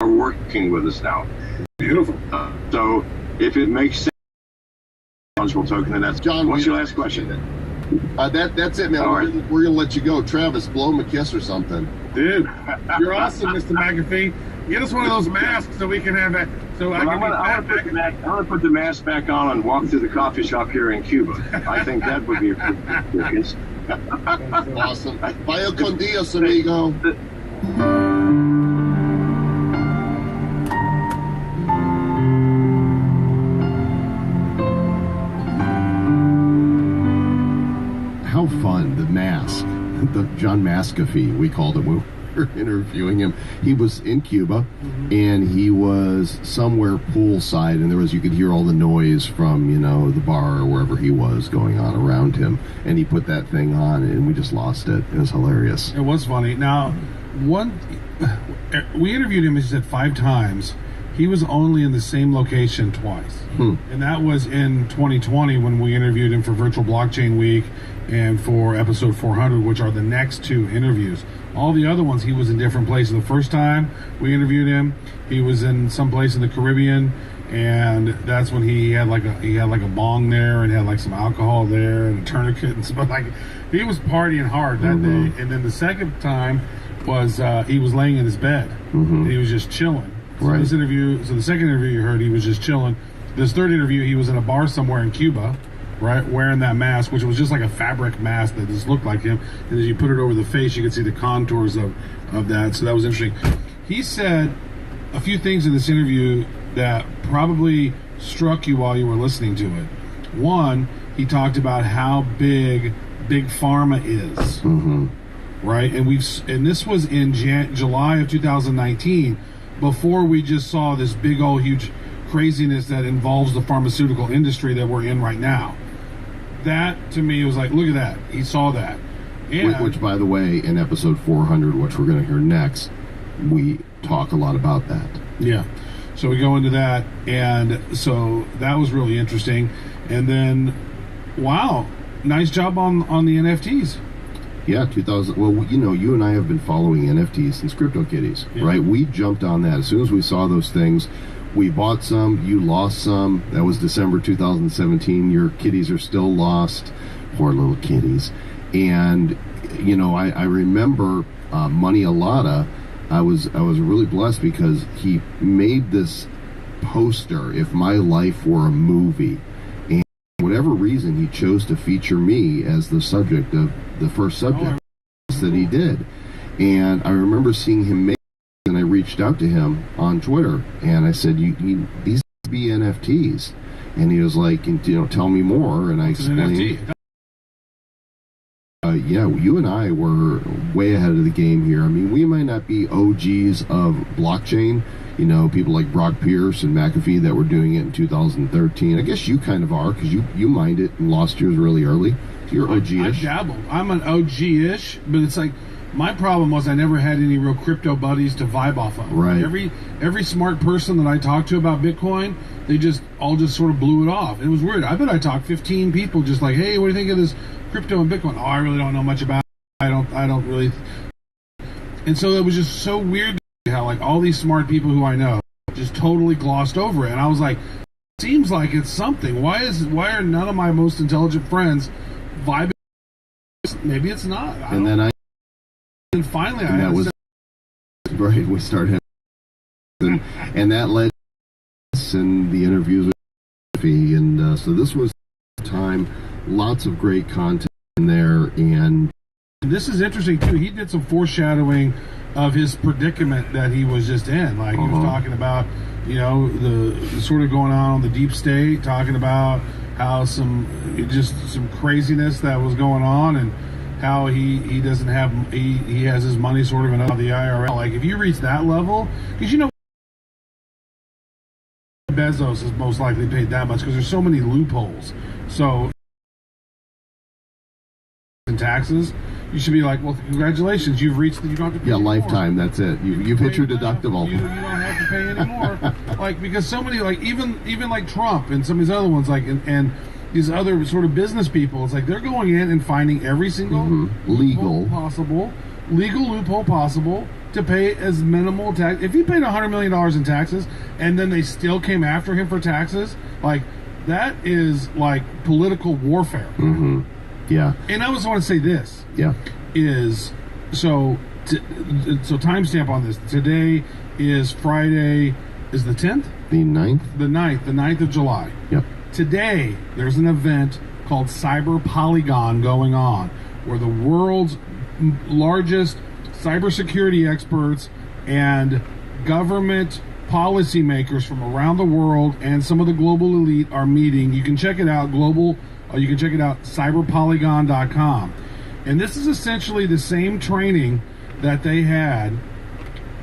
are working with us now. Beautiful. So if it makes sense, eligible token, then that's John. What's your last question? That's it, man. All We're gonna let you go. Travis, blow him a kiss or something. Dude, you're awesome, Mr. McAfee. Get us one of those masks so we can have that. So I'm gonna put the mask back on and walk through the coffee shop here in Cuba. I think that would be a good experience. Awesome. Vaya con Dios, amigo. How fun, the mask. The John McAfee, we called him. We were interviewing him. He was in Cuba, and he was somewhere poolside, and you could hear all the noise from, the bar or wherever he was going on around him. And he put that thing on, and we just lost it. It was hilarious. It was funny. Now, we interviewed him, as you said, 5 times. He was only in the same location twice. And that was in 2020 when we interviewed him for Virtual Blockchain Week and for episode 400, which are the next 2 interviews. All the other ones, he was in different places. The first time we interviewed him, he was in some place in the Caribbean, and that's when he had like a bong there and had like some alcohol there and a tourniquet and stuff. Like, he was partying hard that day. And then the second time was he was laying in his bed and he was just chilling. So Right. So the second interview you heard, he was just chilling. This third interview, he was in a bar somewhere in Cuba, right, wearing that mask, which was just like a fabric mask that just looked like him. And as you put it over the face, you could see the contours of that. So that was interesting. He said a few things in this interview that probably struck you while you were listening to it. One, he talked about how big Pharma is, right? And this was in July of 2019. Before we just saw this big old huge craziness that involves the pharmaceutical industry that we're in right now. That, to me, was like, look at that. He saw that. And, Which, by the way, in episode 400, which we're going to hear next, we talk a lot about that. Yeah. So we go into that, and so that was really interesting. And then, wow, nice job on the NFTs. Yeah, 2000. Well, you and I have been following NFTs since CryptoKitties, right? We jumped on that as soon as we saw those things. We bought some. You lost some. That was December 2017. Your kitties are still lost. Poor little kitties. And I remember Money Alata. I was really blessed because he made this poster. If my life were a movie. Whatever reason, he chose to feature me as the subject of the first subject that he did. And I remember seeing him make it, and I reached out to him on Twitter, and I said, these be NFTs. And he was like, tell me more. And I explained. Yeah, you and I were way ahead of the game here. I mean, we might not be OGs of blockchain, people like Brock Pierce and McAfee that were doing it in 2013. I guess you kind of are, because you mined it and lost yours really early. So you're OG-ish. I dabbled. I'm an OG-ish, but it's like, my problem was I never had any real crypto buddies to vibe off of. Right. Every smart person that I talked to about Bitcoin, they all just sort of blew it off. It was weird. I bet I talked 15 people just like, hey, what do you think of this crypto and Bitcoin? Oh, I really don't know much about it. I don't really. And so it was just so weird how like all these smart people who I know just totally glossed over it. And I was like, seems like it's something. Why are none of my most intelligent friends vibing? Maybe it's not. And finally, right. We started, and that led us in the interviews with Sophie, and so this was time. Lots of great content in there, and this is interesting too. He did some foreshadowing of his predicament that he was just in. Like he was talking about, the sort of going on the deep state, talking about how some craziness that was going on, and how he doesn't have he has his money sort of in the IRL. Like if you reach that level, because Bezos is most likely paid that much because there's so many loopholes. So in taxes, you should be like, well, congratulations, you've reached you don't have to pay lifetime. Anymore. That's it. You've hit your deductible. You don't have to pay anymore. Like because so many even like Trump and some of these other ones and these other sort of business people, it's like they're going in and finding every single legal loophole possible to pay as minimal tax. If he paid $100 million in taxes and then they still came after him for taxes, like, that is like political warfare. Mm-hmm. Yeah. And I also want to say this. Yeah. So timestamp on this. Today is Friday, is the 10th? The 9th? The 9th of July. Yep. Today, there's an event called Cyber Polygon going on, where the world's largest cybersecurity experts and government policymakers from around the world and some of the global elite are meeting. You can check it out, cyberpolygon.com. And this is essentially the same training that they had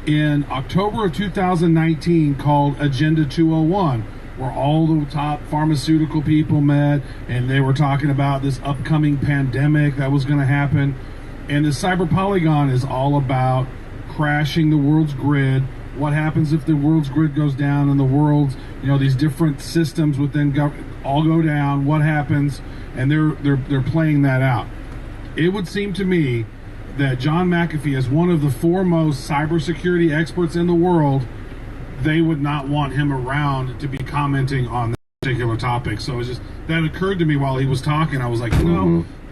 in October of 2019 called Agenda 201, where all the top pharmaceutical people met and they were talking about this upcoming pandemic that was going to happen. And the Cyber Polygon is all about crashing the world's grid. What happens if the world's grid goes down and the world's, these different systems within all go down? What happens? And they're playing that out. It would seem to me that John McAfee is one of the foremost cybersecurity experts in the world. They would not want him around to be commenting on that particular topic. So it's just that occurred to me while he was talking. I was like,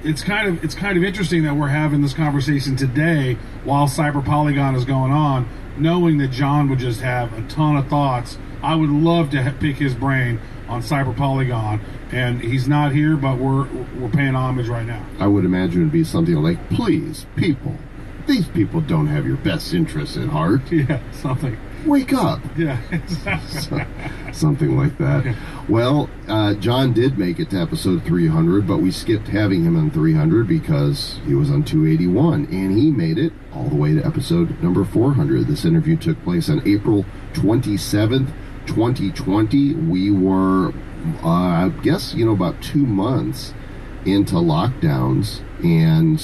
it's kind of interesting that we're having this conversation today while Cyber Polygon is going on, knowing that John would just have a ton of thoughts. I would love to pick his brain on Cyber Polygon, and he's not here, but we're paying homage right now. I would imagine it'd be something like, please, people, these people don't have your best interests at heart. Yeah, something. Wake up. Yeah, exactly. Something like that. Yeah. Well, John did make it to episode 300, but we skipped having him on 300 because he was on 281, and he made it all the way to episode number 400. This interview took place on April 27th, 2020. We were, I guess, about 2 months into lockdowns, and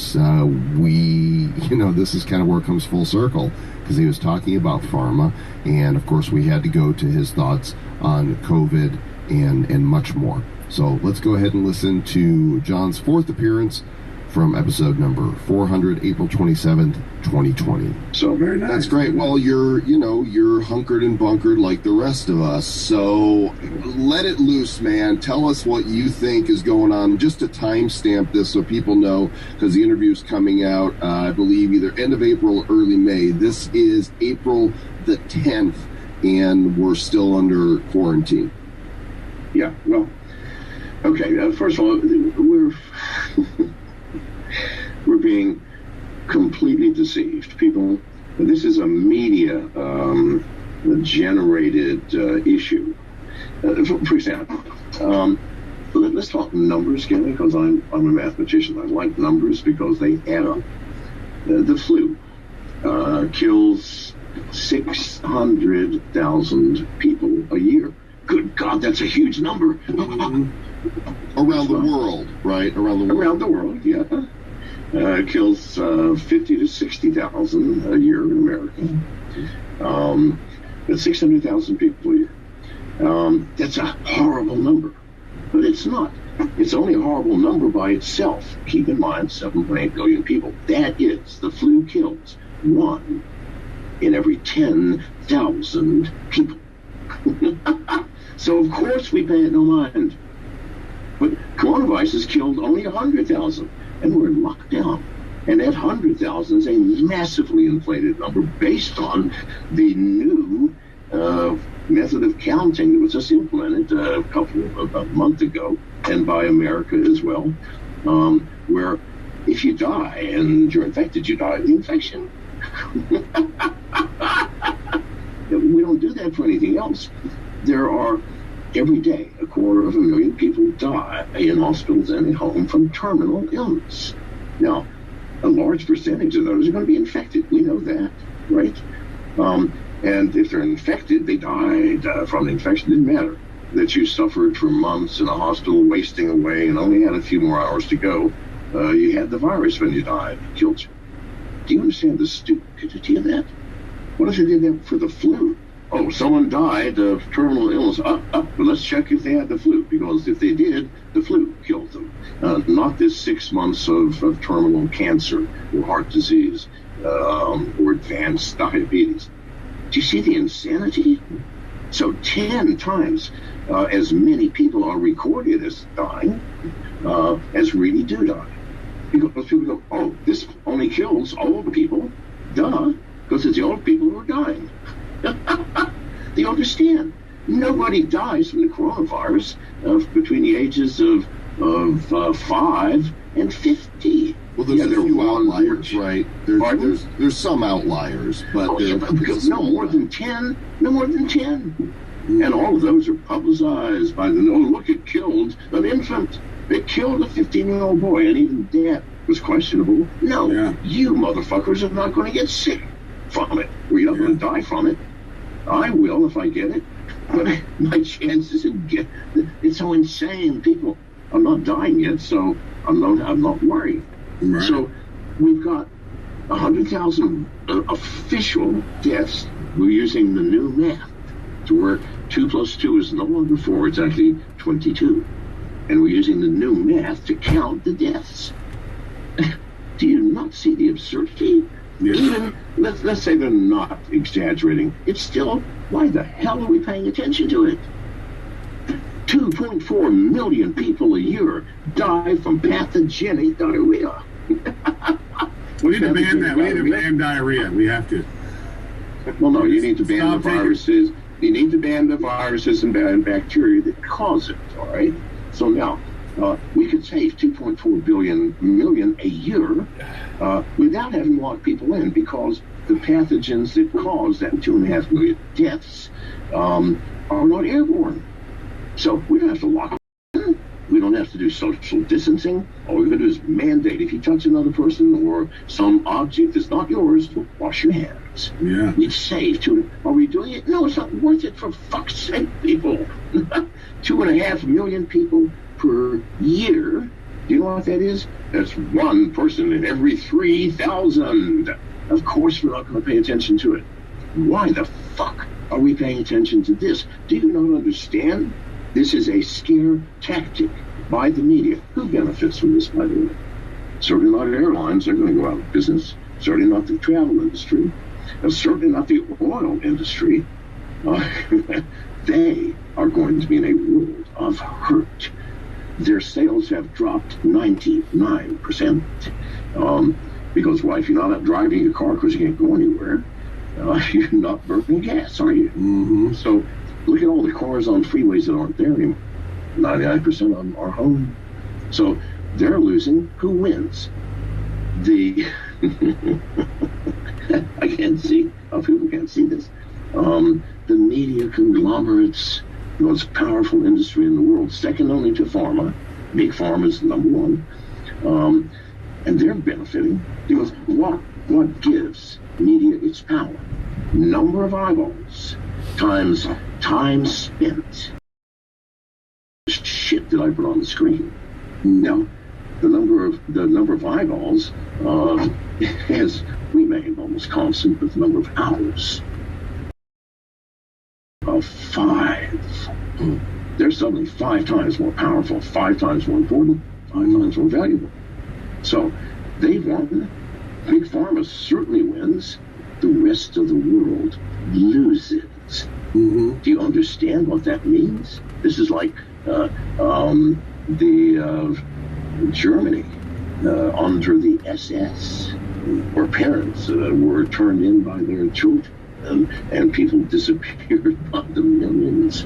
this is kind of where it comes full circle, because he was talking about pharma, and of course we had to go to his thoughts on COVID and much more. So let's go ahead and listen to John's fourth appearance from episode number 400, April 27th, 2020. So very nice. That's great. Well, you're hunkered and bunkered like the rest of us. So let it loose, man. Tell us what you think is going on. Just to timestamp this so people know, because the interview's coming out, I believe, either end of April or early May. This is April the 10th, and we're still under quarantine. Yeah, well, okay. First of all, we're being completely deceived. People, this is a media generated issue. For example, let's talk numbers again, because I'm a mathematician. I like numbers because they add up. The flu kills 600,000 people a year. Good God, that's a huge number. Around the world, right? Around the world, yeah. Kills 50 to 60,000 a year in America. That's 600,000 people a year. That's a horrible number, but it's not. It's only a horrible number by itself. Keep in mind, 7.8 billion people. That is, the flu kills 1 in every 10,000 people. So of course we pay it no mind. But coronavirus has killed only 100,000, and we're in lockdown. And that 100,000 is a massively inflated number based on the new method of counting that was just implemented about a month ago, and by America as well, where if you die and you're infected, you die of the infection. We don't do that for anything else. There are, every day, 250,000 people die in hospitals and at home from terminal illness. Now, a large percentage of those are going to be infected. We know that, right? And if they're infected, they died from the infection. It didn't matter that you suffered for months in a hospital, wasting away, and only had a few more hours to go. You had the virus when you died. It killed you. Do you understand the stupidity of that? What if they did that for the flu? Oh, someone died of terminal illness. But let's check if they had the flu, because if they did, the flu killed them. Not this 6 months of terminal cancer or heart disease or advanced diabetes. Do you see the insanity? So 10 times as many people are recorded as dying as really do die. Because people go, oh, this only kills old people. Duh, because it's the old people who are dying. They understand. Nobody dies from the coronavirus between the ages of 5 and 50. Well, there's a few outliers, right? There's some outliers, but no more than 10. No more than 10. And all of those are publicized by the, oh, look, it killed an infant. It killed a 15-year-old boy, and even that was questionable. No, you motherfuckers are not going to get sick from it. Or you're not going to die from it. I will if I get it. But my chances of it's so insane. People are not dying yet, so I'm not worried. Right. So we've got 100,000 official deaths. We're using the new math to where 2 plus 2 is no longer 4, it's actually 22. And we're using the new math to count the deaths. Do you not see the absurdity? Yes. Even, let's say they're not exaggerating. It's still, why the hell are we paying attention to it? 2.4 million people a year die from pathogenic diarrhea. We need to ban that. We need to ban diarrhea. We have to. Well, no, you need to ban the viruses. You need to ban the viruses and bacteria that cause it, all right? So now, we could save 2.4 million a year without having to lock people in, because the pathogens that cause that 2.5 million deaths are not airborne. So we don't have to lock them in. We don't have to do social distancing. All we're going to do is mandate, if you touch another person or some object that's not yours, wash your hands. Yeah. We've saved Are we doing it? No, it's not worth it, for fuck's sake, people. 2.5 million people per year. Do you know what that is? That's one person in every 3,000. Of course we're not going to pay attention to it. Why the fuck are we paying attention to this? Do you not understand? This is a scare tactic by the media. Who benefits from this, by the way? Certainly not airlines. They're going to go out of business. Certainly not the travel industry. Certainly not the oil industry. They are going to be in a world of hurt. Their sales have dropped 99%. Because why? If you're not out driving your car because you can't go anywhere, you're not burning gas, are you? Mm-hmm. So look at all the cars on freeways that aren't there anymore. 99% of them are home. So they're losing. Who wins? The I can't see. People can't see this. The media conglomerates, the most powerful industry in the world, second only to pharma. Big pharma is number one. And they're benefiting because what gives media its power? Number of eyeballs times time spent. Shit that I put on the screen. Now, the number of eyeballs has remained almost constant, but the number of hours of 5. They're suddenly 5 times more powerful, 5 times more important, 5 times more valuable. So they've won. Big Pharma certainly wins. The rest of the world loses. Mm-hmm. Do you understand what that means? This is like Germany under the SS, where parents were turned in by their children, and people disappeared by the millions.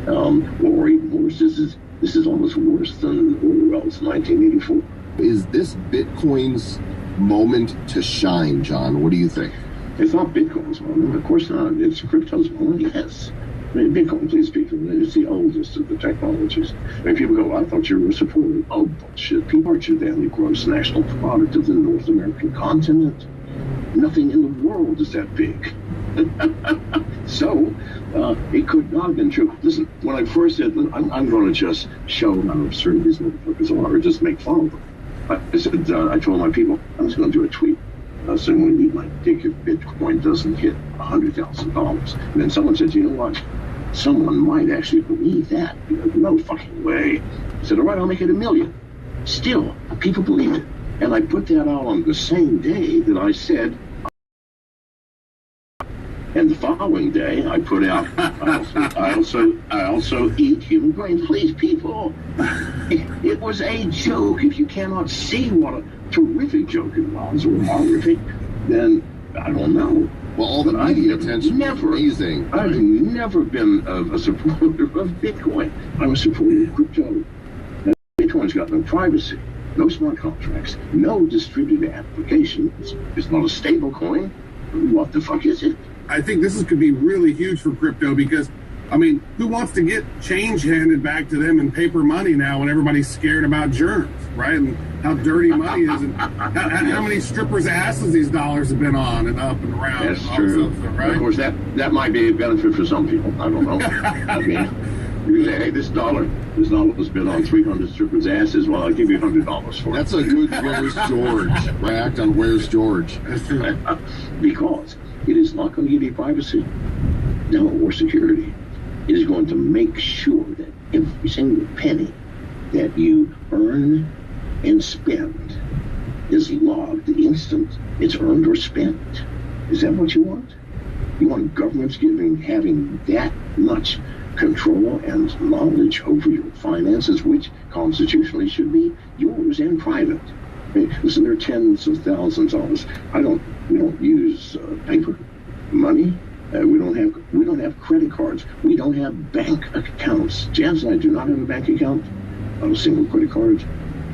Or even worse, this is almost worse than Orwell's 1984. Is this Bitcoin's moment to shine, John? What do you think? It's not Bitcoin's moment. Of course not. It's crypto's moment, yes. I mean, Bitcoin, please speak for it. It's the oldest of the technologies. I mean, people go, I thought you were supporting. Oh, bullshit. People are the gross national product of the North American continent. Nothing in the world is that big. So, it could not have been true. Listen, when I first said, I'm going to just show how absurd these motherfuckers are, or just make fun of them. I said, I told my people, I'm just going to do a tweet. Saying, when you eat my dick if Bitcoin doesn't hit $100,000. And then someone said, you know what? Someone might actually believe that. No fucking way. I said, all right, I'll make it $1 million. Still, people believe it. And I put that out on the same day that I said And the following day, I put out. I also eat human brains. Please, people, it was a joke. If you cannot see what a terrific joke it was, or horrific, then I don't know. Well, all the media attention was amazing. I've never been a supporter of Bitcoin. I'm a supporter of crypto. Bitcoin's got no privacy, no smart contracts, no distributed applications. It's not a stable coin. What the fuck is it? I think could be really huge for crypto because, I mean, who wants to get change handed back to them in paper money now when everybody's scared about germs, right? And how dirty money is, and how many strippers' asses these dollars have been on and up and around. That's true. Right? Of course, that might be a benefit for some people. I don't know. I mean, you say, hey, this dollar has been on 300 strippers' asses. Well, I'll give you $100 for it. That's a good Where's George. Act on Where's George. That's true. Because it is not going to give you privacy, no, or security. It is going to make sure that every single penny that you earn and spend is logged the instant it's earned or spent. Is that what you want? You want governments having that much control and knowledge over your finances, which constitutionally should be yours and private. I mean, listen, there are tens of thousands of us. We don't use paper money. We don't have credit cards. We don't have bank accounts. Janice and I do not have a bank account. Not a single credit card.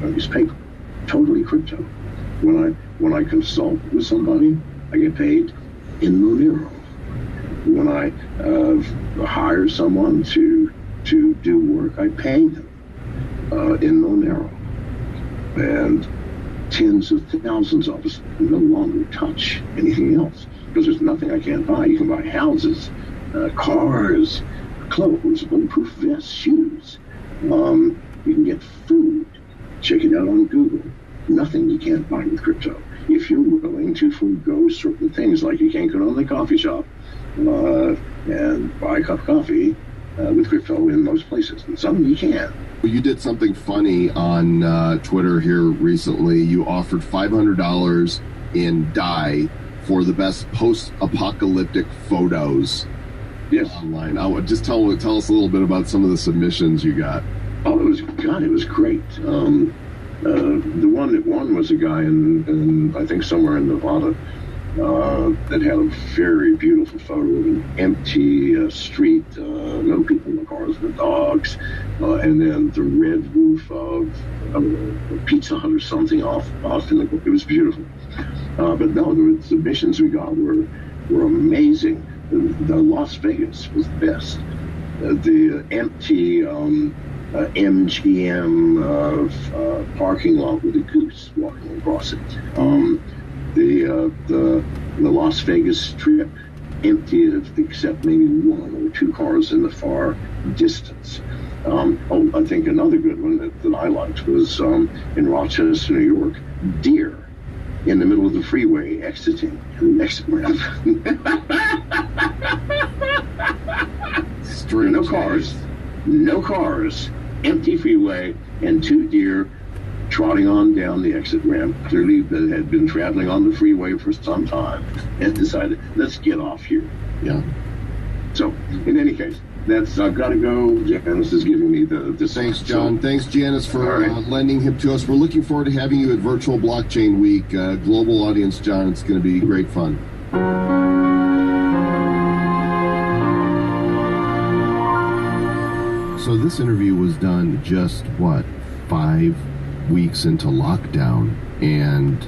I use paper. Totally crypto. When I consult with somebody, I get paid in Monero. When I hire someone to do work, I pay them in Monero. And tens of thousands of us no longer touch anything else because there's nothing I can't buy. You can buy houses, cars, clothes, bulletproof vests, shoes. You can get food. Check it out on Google. Nothing you can't buy with crypto. If you're willing to forego certain things, like you can't go to the coffee shop and buy a cup of coffee with crypto in most places. And some you can. You did something funny on Twitter here recently. You offered $500 in Dai for the best post-apocalyptic photos. Yes. Online. I would just tell us a little bit about some of the submissions you got. Oh, it was great. The one that won was a guy in I think somewhere in Nevada that had a very beautiful photo of an empty street, no people in the cars, the dogs, and then the red roof of a Pizza Hut or something off Austin. It was beautiful. But no, the submissions we got were amazing. The Las Vegas was the best. The empty MGM parking lot with a goose walking across it. The Las Vegas Strip, empty except maybe one or two cars in the far distance. I think another good one that I liked was in Rochester, New York, deer in the middle of the freeway exiting the exit ramp. No cars, empty freeway, and two deer trotting on down the exit ramp. Clearly, they had been traveling on the freeway for some time and decided, let's get off here. Yeah. So, in any case, I've got to go. Janice is giving me the Thanks, John. Thanks, Janice, for lending him to us. We're looking forward to having you at Virtual Blockchain Week. Global audience, John. It's going to be great fun. So this interview was done just, 5 weeks into lockdown. And,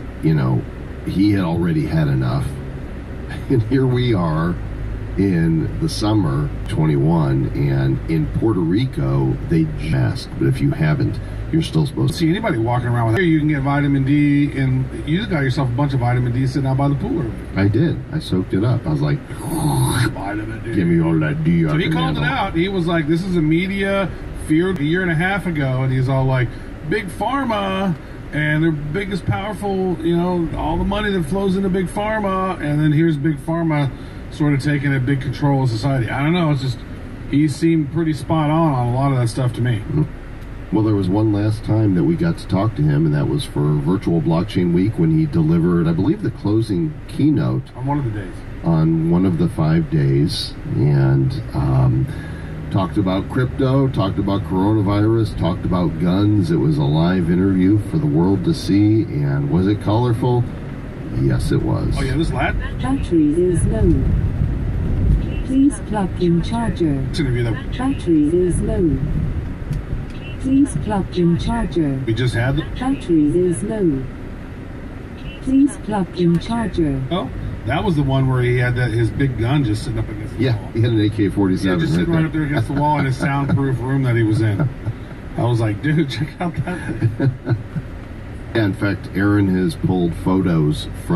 he had already had enough. And here we are in the summer 21, and in Puerto Rico, they mask. But if you haven't, you're still supposed to. See anybody walking around with it. You can get vitamin D, and you got yourself a bunch of vitamin D sitting out by the pool. I did. I soaked it up. I was like, vitamin D. Give me all that D. So he called it out. He was like, this is a media fear a year and a half ago, and he's all like, Big Pharma, and they're biggest powerful, all the money that flows into Big Pharma, and then here's Big Pharma sort of taking a big control of society. I don't know. It's just, he seemed pretty spot on a lot of that stuff to me. Well, there was one last time that we got to talk to him, and that was for Virtual Blockchain Week when he delivered, I believe, the closing keynote On one of the days. on one of the 5 days, and talked about crypto, talked about coronavirus, talked about guns. It was a live interview for the world to see, and was it colorful? Yes, it was. Oh, yeah, this lad? Battery is low. Please plug in charger. This interview that Battery is low. Please plug in charger. we just had. Battery is low. Please plug in charger. Oh, that was the one where he had his big gun just sitting up against the Yeah, wall. he had an AK-47 Yeah, just right sitting right up there there. against the wall in his soundproof room that he was in. I was like, dude, check out that thing. Yeah, in fact, Aaron has pulled photos from